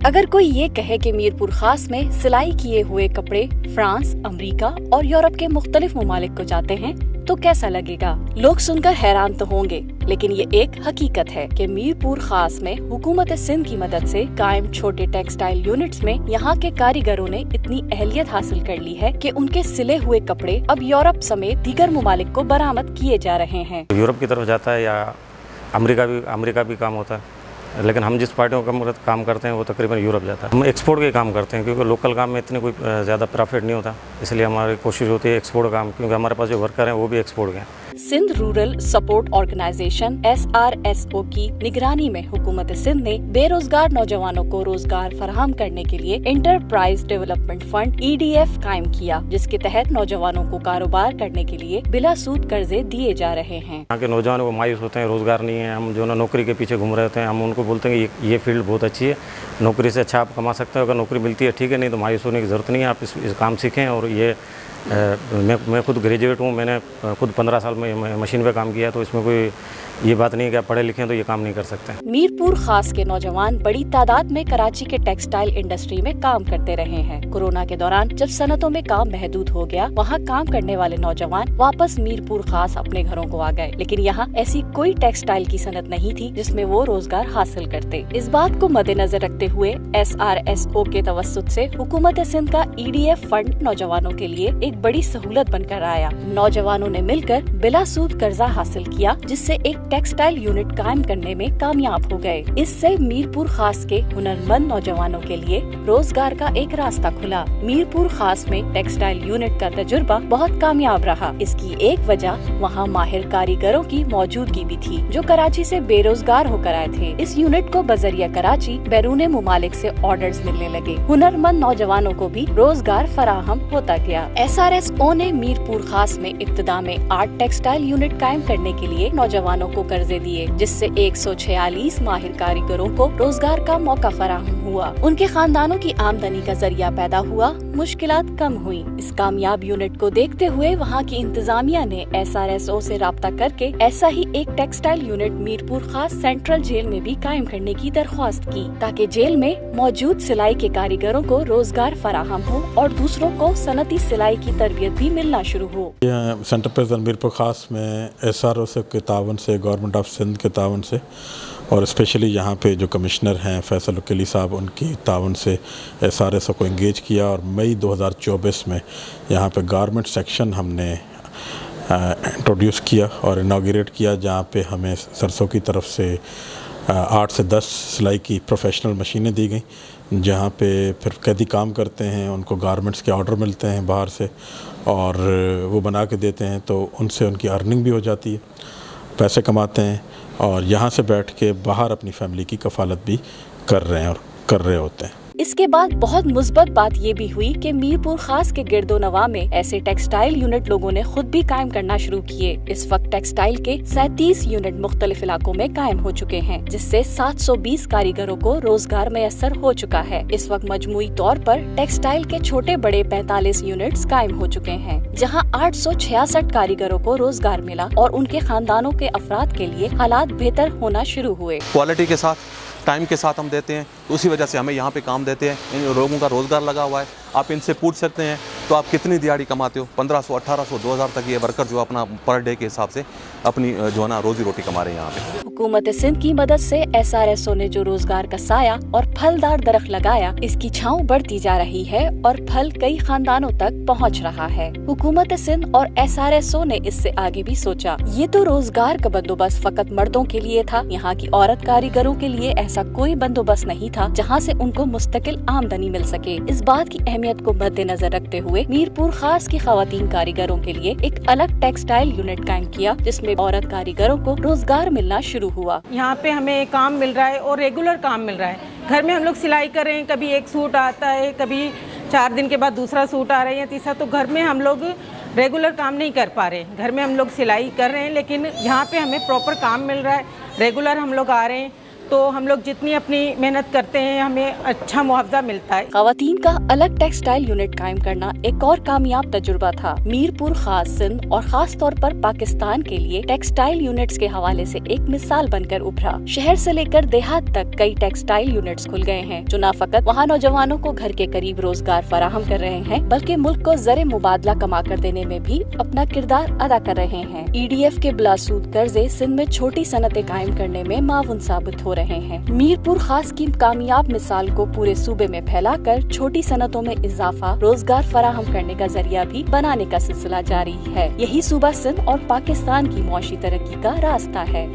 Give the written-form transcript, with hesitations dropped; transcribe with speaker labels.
Speaker 1: अगर कोई ये कहे कि मीरपुर खास में सिलाई किए हुए कपड़े फ्रांस, अमेरिका और यूरोप के मुख्तलिफ ममालिक को जाते हैं तो कैसा लगेगा? लोग सुनकर हैरान तो होंगे, लेकिन ये एक हकीकत है कि मीरपुर खास में हुकूमत सिंध की मदद से कायम छोटे टेक्सटाइल यूनिट्स में यहाँ के कारीगरों ने इतनी अहलियत हासिल कर ली है कि उनके सिले हुए कपड़े अब यूरोप समेत दीगर ममालिक को बरामद किए जा रहे हैं।
Speaker 2: यूरोप की तरफ जाता है या अमेरिका भी काम होता है, लेकिन हम जिस पार्टियों का काम करते हैं वो तकरीबन यूरोप जाता है। हम एक्सपोर्ट के काम करते हैं क्योंकि लोकल काम में इतने कोई ज़्यादा प्रॉफिट नहीं होता, इसलिए हमारी कोशिश होती है एक्सपोर्ट काम, क्योंकि हमारे पास जो वर्कर हैं वो भी एक्सपोर्ट के हैं।
Speaker 1: Sindh rural support organisation SRSO की निगरानी में हुकूमत सिंध ने बेरोजगार नौजवानों को रोजगार फराहम करने के लिए इंटरप्राइज डेवलपमेंट फंड EDF कायम किया, जिसके तहत नौजवानों को कारोबार करने के लिए बिला सूद कर्जे दिए जा रहे हैं।
Speaker 2: यहाँ के नौजवानों को मायूस होते हैं, रोजगार नहीं है, हम जो ना नौकरी के पीछे घूम रहे होते हैं, हम उनको बोलते हैं कि ये फील्ड बहुत अच्छी है, नौकरी से अच्छा आप कमा सकते हो, अगर नौकरी मिलती है ठीक है, नहीं तो मायूस होने की ज़रूरत नहीं है, आप इस काम सीखें। और ये मैं खुद ग्रेजुएट हूँ, मैंने खुद 15 साल में मशीन पे काम किया, तो इसमें कोई ये बात नहीं है कि आप पढ़े लिखे हैं तो ये काम नहीं कर सकते।
Speaker 1: मीरपुर खास के नौजवान बड़ी तादाद में कराची के टेक्सटाइल इंडस्ट्री में काम करते रहे हैं। कोरोना के दौरान जब सनतों में काम महदूद हो गया, वहाँ काम करने वाले नौजवान वापस मीरपुर खास अपने घरों को आ गए, लेकिन यहाँ ऐसी कोई टेक्सटाइल की सनत नहीं थी जिसमें वो रोजगार हासिल करते। इस बात को मद्देनजर रखते हुए SRSO के तवस्सुत से हुकूमत सिंध का EDF फंड नौजवानों के लिए एक बड़ी सहूलत बनकर आया। नौजवानों ने मिलकर बिला सूद कर्जा हासिल किया, जिससे एक टेक्सटाइल यूनिट कायम करने में कामयाब हो गए। इससे मीरपुर खास के हुनरमंद नौजवानों के लिए रोजगार का एक रास्ता खुला। मीरपुर खास में टेक्सटाइल यूनिट का तजुर्बा बहुत कामयाब रहा। इसकी एक वजह वहाँ माहिर कारीगरों की मौजूदगी भी थी, जो कराची से बेरोजगार होकर आए थे। इस यूनिट को बजरिया कराची बैरून मुमालिक से ऑर्डर्स मिलने लगे। हुनरमंद नौजवानों को भी रोजगार फराहम होता गया। SRSO ने मीरपुर खास में इब्तिदा में 8 टेक्सटाइल यूनिट कायम करने के लिए नौजवानों को कर्जे दिए, जिससे 146 माहिर कारीगरों को रोजगार का मौका फराहम हुआ। उनके खानदानों की आमदनी का जरिया पैदा हुआ, मुश्किलात कम हुई। इस कामयाब यूनिट को देखते हुए वहाँ की इंतजामिया ने SRSO से राब्ता करके ऐसा ही एक टेक्सटाइल यूनिट मीरपुर खास सेंट्रल जेल में भी कायम करने की दरख्वास्त की, ताकि जेल में मौजूद सिलाई के कारीगरों को रोजगार फराहम हो और दूसरों को सनती सिलाई की तरबियत भी मिलना शुरू हो।
Speaker 3: सेंटर प्रेसिडेंट मीरपुर खास में SRSO के तावन से, गवर्नमेंट ऑफ सिंध के तावन से, और स्पेशली यहाँ पे जो कमिश्नर हैं फैसल वकीली साहब, उनकी तावन से SRSO को इंगेज किया और मई 2024 में यहाँ पे गारमेंट सेक्शन हमने इंट्रोड्यूस किया और इनाग्रेट किया, जहाँ पे हमें सरसों की तरफ से 8 से 10 सिलाई की प्रोफेशनल मशीनें दी गई, जहाँ पे फिर कैदी काम करते हैं, उनको गारमेंट्स के ऑर्डर मिलते हैं बाहर से और वो बना के देते हैं, तो उनसे उनकी अर्निंग भी हो जाती है, पैसे कमाते हैं और यहाँ से बैठ के बाहर अपनी फैमिली की कफालत भी कर रहे होते हैं।
Speaker 1: इसके बाद बहुत मुस्बत बात ये भी हुई कि मीरपुर खास के गिरदो नवा में ऐसे टेक्सटाइल यूनिट लोगों ने खुद भी कायम करना शुरू किए। इस वक्त टेक्सटाइल के 37 यूनिट मुख्तलिफ इलाकों में कायम हो चुके हैं, जिससे 720 कारीगरों को रोजगार मैसर हो चुका है। इस वक्त मजमूई तौर पर टेक्सटाइल के छोटे बड़े 45 यूनिट्स कायम हो चुके हैं, जहाँ 866 कारीगरों को रोजगार मिला और उनके खानदानों के अफराद के लिए हालात बेहतर होना शुरू हुए।
Speaker 4: क्वालिटी के साथ, टाइम के साथ हम देते हैं, तो उसी वजह से हमें यहाँ पे काम देते हैं। इन लोगों का रोज़गार लगा हुआ है। आप इनसे पूछ सकते हैं तो आप कितनी दिहाड़ी कमाते हो, 1500, 1800, 2000 तक ये वर्कर जो अपना पर डे के हिसाब से अपनी जो है ना रोजी रोटी कमा रहे हैं यहाँ पे।
Speaker 1: हुकूमत सिंध की मदद से SRSO ने जो रोजगार का साया और फलदार दरख्त लगाया, इसकी छांव बढ़ती जा रही है और फल कई खानदानों तक पहुँच रहा है। हुकूमत सिंध और SRSO ने इससे आगे भी सोचा। ये तो रोजगार का बंदोबस्त फकत मर्दों के लिए था, यहाँ की औरत कारीगरों के लिए ऐसा कोई बंदोबस्त नहीं था जहाँ से उनको मुस्तकिल आमदनी मिल सके। इस बात की अहमियत को मद्देनजर रखते हुए मीरपुर खास की खवातीन कारीगरों के लिए एक अलग टेक्सटाइल यूनिट कायम किया, जिसमें औरत कारीगरों को रोजगार मिलना शुरू हुआ।
Speaker 5: यहाँ पे हमें काम मिल रहा है और रेगुलर काम मिल रहा है। घर में हम लोग सिलाई कर रहे हैं, कभी एक सूट आता है, कभी 4 दिन के बाद दूसरा सूट आ रहा है या तीसरा, तो घर में हम लोग रेगुलर काम नहीं कर पा रहे। घर में हम लोग सिलाई कर रहे हैं, लेकिन यहाँ पे हमें प्रॉपर काम मिल रहा है, रेगुलर हम लोग आ रहे हैं। तो हम लोग जितनी अपनी मेहनत करते हैं हमें अच्छा मुआवजा मिलता है।
Speaker 1: खवातीन का अलग टेक्सटाइल यूनिट कायम करना एक और कामयाब तजुर्बा था। मीरपुर खास सिंध और खास तौर पर पाकिस्तान के लिए टेक्सटाइल यूनिट्स के हवाले से एक मिसाल बनकर उभरा। शहर से लेकर देहात तक कई टेक्सटाइल यूनिट्स खुल गए हैं जो न फकत वहाँ नौजवानों को घर के करीब रोजगार फराहम कर रहे हैं बल्कि मुल्क को ज़र मुबादला कमा कर देने में भी अपना किरदार अदा कर रहे हैं। EDF के बिलासूद कर्जे सिंध में छोटी सनतें कायम करने में मावन साबित हो रहे हैं। मीरपुर खास की कामयाब मिसाल को पूरे सूबे में फैलाकर छोटी सनतों में इजाफा, रोजगार फराहम करने का जरिया भी बनाने का सिलसिला जारी है। यही सूबा सिंध और पाकिस्तान की मुआशी तरक्की का रास्ता है।